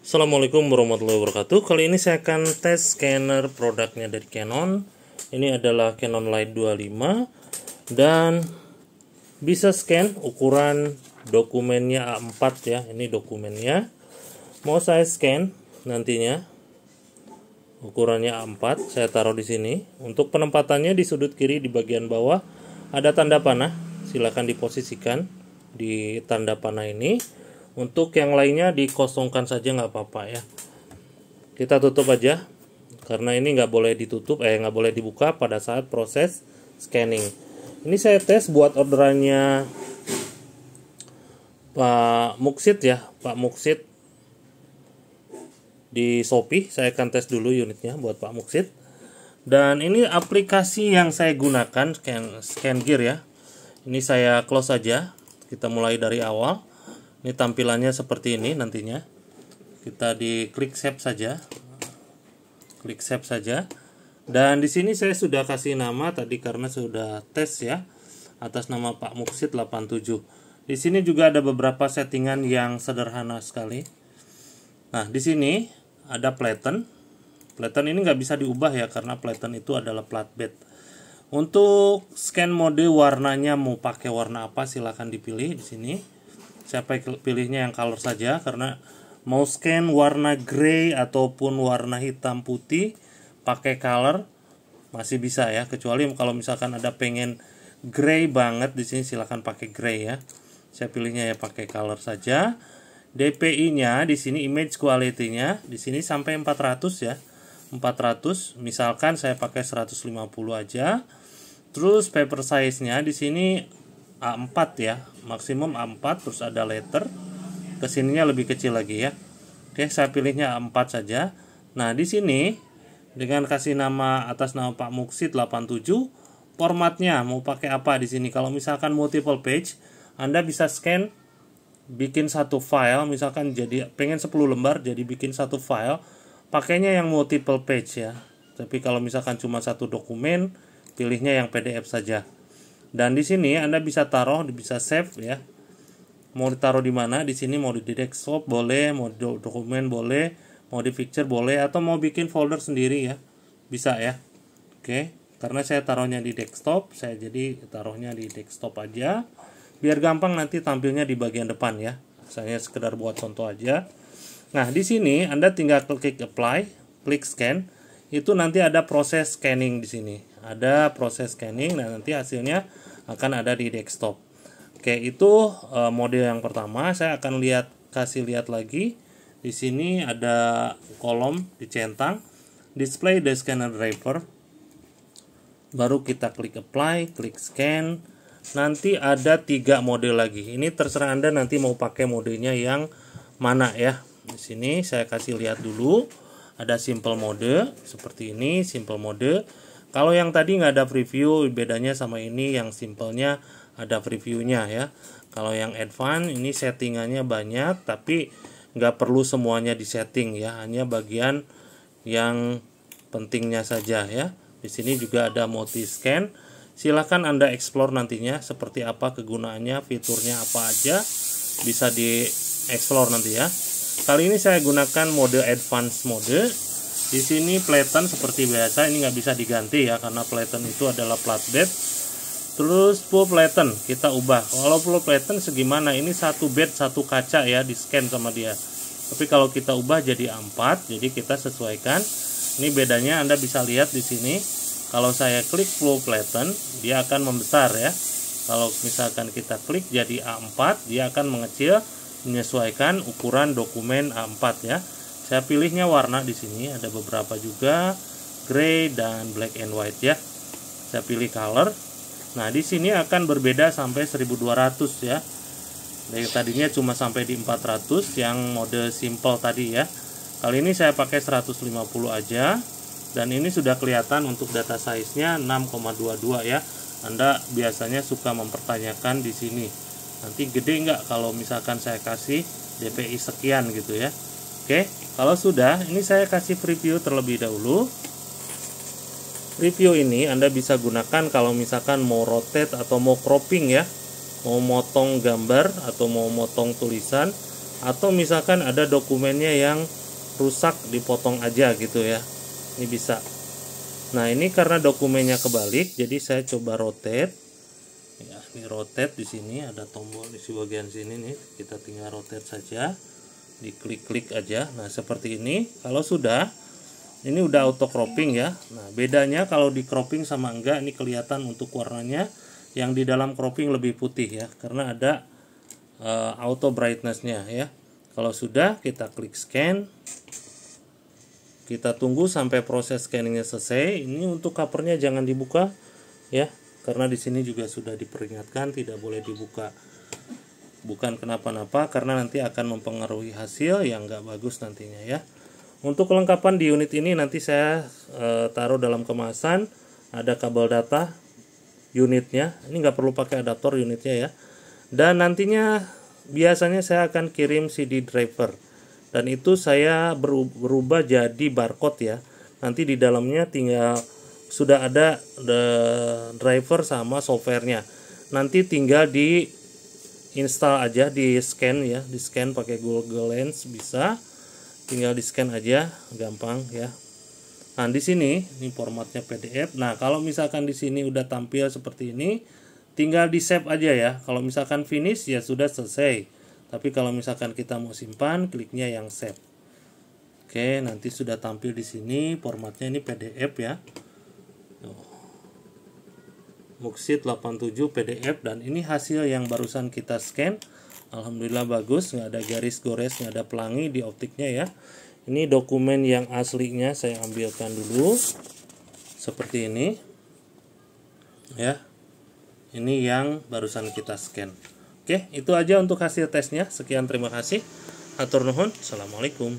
Assalamualaikum warahmatullahi wabarakatuh. Kali ini saya akan tes scanner produknya dari Canon. Ini adalah Canon Light 25 dan bisa scan ukuran dokumennya A4 ya. Ini dokumennya. Mau saya scan nantinya ukurannya A4, saya taruh di sini. Untuk penempatannya di sudut kiri di bagian bawah ada tanda panah. Silakan diposisikan di tanda panah ini. Untuk yang lainnya dikosongkan saja nggak apa-apa ya. Kita tutup aja karena ini nggak boleh ditutup, nggak boleh dibuka pada saat proses scanning. Ini saya tes buat orderannya Pak Muksid ya, Pak Muksid di Shopee. Saya akan tes dulu unitnya buat Pak Muksid. Dan ini aplikasi yang saya gunakan ScanGear ya. Ini saya close saja. Kita mulai dari awal. Ini tampilannya seperti ini nantinya. Kita di klik save saja. Klik save saja. Dan di sini saya sudah kasih nama tadi karena sudah tes ya. Atas nama Pak Muksid 87. Di sini juga ada beberapa settingan yang sederhana sekali. Nah, di sini ada flatten. Flatten ini nggak bisa diubah ya karena flatten itu adalah flatbed. Untuk scan mode warnanya mau pakai warna apa silahkan dipilih di sini. Saya pilihnya yang color saja karena mau scan warna grey ataupun warna hitam putih pakai color masih bisa ya, kecuali kalau misalkan ada pengen grey banget di sini silahkan pakai grey ya. Saya pilihnya ya pakai color saja. DPI-nya di sini image quality-nya di sini sampai 400 ya. 400, misalkan saya pakai 150 aja. Terus paper size-nya di sini A4 ya, maksimum A4, terus ada letter. Kesininya lebih kecil lagi ya. Oke, saya pilihnya A4 saja. Nah, di sini dengan kasih nama atas nama Pak Muksid 87, formatnya mau pakai apa di sini? Kalau misalkan multiple page, Anda bisa scan bikin satu file, misalkan jadi pengen 10 lembar jadi bikin satu file, pakainya yang multiple page ya. Tapi kalau misalkan cuma satu dokumen, pilihnya yang PDF saja. Dan di sini Anda bisa taruh, bisa save ya. Mau ditaruh di mana? Di sini mau di desktop boleh, mau di dokumen boleh, mau di picture boleh, atau mau bikin folder sendiri ya. Bisa ya. Oke, karena saya taruhnya di desktop, saya jadi taruhnya di desktop aja. Biar gampang nanti tampilnya di bagian depan ya. Saya sekedar buat contoh aja. Nah, di sini Anda tinggal klik apply, klik scan. Itu nanti ada proses scanning di sini. Ada proses scanning dan nanti hasilnya akan ada di desktop. Oke, itu mode yang pertama. Saya akan kasih lihat lagi. Di sini ada kolom dicentang display the scanner driver. Baru kita klik apply, klik scan. Nanti ada 3 mode lagi. Ini terserah Anda nanti mau pakai modenya yang mana ya. Di sini saya kasih lihat dulu. Ada simple mode seperti ini, simple mode. Kalau yang tadi nggak ada preview, bedanya sama ini yang simpelnya ada previewnya ya. Kalau yang advance ini settingannya banyak, tapi nggak perlu semuanya disetting ya, hanya bagian yang pentingnya saja ya. Di sini juga ada multi scan. Silahkan Anda explore nantinya seperti apa kegunaannya, fiturnya apa aja, bisa di explore nanti ya. Kali ini saya gunakan mode advance mode. Di sini flatten seperti biasa, ini nggak bisa diganti ya karena flatten itu adalah flatbed. Terus full flatten kita ubah. Kalau full flatten segimana? Ini satu bed satu kaca ya, di scan sama dia. Tapi kalau kita ubah jadi A4, jadi kita sesuaikan. Ini bedanya Anda bisa lihat di sini. Kalau saya klik full flatten, dia akan membesar ya. Kalau misalkan kita klik jadi A4, dia akan mengecil, menyesuaikan ukuran dokumen A4 ya. Saya pilihnya warna di sini ada beberapa juga gray dan black and white ya. Saya pilih color. Nah, di sini akan berbeda sampai 1200 ya. Dari tadinya cuma sampai di 400 yang mode simple tadi ya. Kali ini saya pakai 150 aja. Dan ini sudah kelihatan untuk data size-nya 6,22 ya. Anda biasanya suka mempertanyakan di sini. Nanti gede nggak kalau misalkan saya kasih DPI sekian gitu ya. Oke, kalau sudah, ini saya kasih preview terlebih dahulu. Preview ini Anda bisa gunakan kalau misalkan mau rotate atau mau cropping ya. Mau motong gambar atau mau motong tulisan. atau misalkan ada dokumennya yang rusak dipotong aja gitu ya, ini bisa. Nah ini karena dokumennya kebalik, jadi saya coba rotate ya. Ini rotate, di sini ada tombol di bagian sini nih, kita tinggal rotate saja, diklik-klik aja. Nah seperti ini. Kalau sudah, ini udah auto cropping ya. Nah bedanya kalau di cropping sama enggak, ini kelihatan untuk warnanya. Yang di dalam cropping lebih putih ya, karena ada auto brightness-nya ya. Kalau sudah, kita klik scan, kita tunggu sampai proses scanningnya selesai. Ini untuk covernya jangan dibuka ya, karena di sini juga sudah diperingatkan tidak boleh dibuka. Bukan kenapa-napa, karena nanti akan mempengaruhi hasil yang nggak bagus nantinya ya. Untuk kelengkapan di unit ini nanti saya taruh dalam kemasan, ada kabel data unitnya. Ini nggak perlu pakai adaptor unitnya ya. Dan nantinya biasanya saya akan kirim CD driver, dan itu saya berubah jadi barcode ya. Nanti di dalamnya tinggal sudah ada driver sama softwarenya. Nanti tinggal di install aja, di scan ya, di scan pakai Google Lens bisa. Tinggal di scan aja, gampang ya. Nah, di sini ini formatnya PDF. Nah, kalau misalkan di sini udah tampil seperti ini, tinggal di save aja ya. Kalau misalkan finish ya sudah selesai. Tapi kalau misalkan kita mau simpan, kliknya yang save. Oke, nanti sudah tampil di sini, formatnya ini PDF ya. Muxit 87 PDF, dan ini hasil yang barusan kita scan. Alhamdulillah bagus, nggak ada garis gores, nggak ada pelangi di optiknya ya. Ini dokumen yang aslinya saya ambilkan dulu, seperti ini ya. Ini yang barusan kita scan. Oke, itu aja untuk hasil tesnya. Sekian, terima kasih. Hatur nuhun. Assalamualaikum.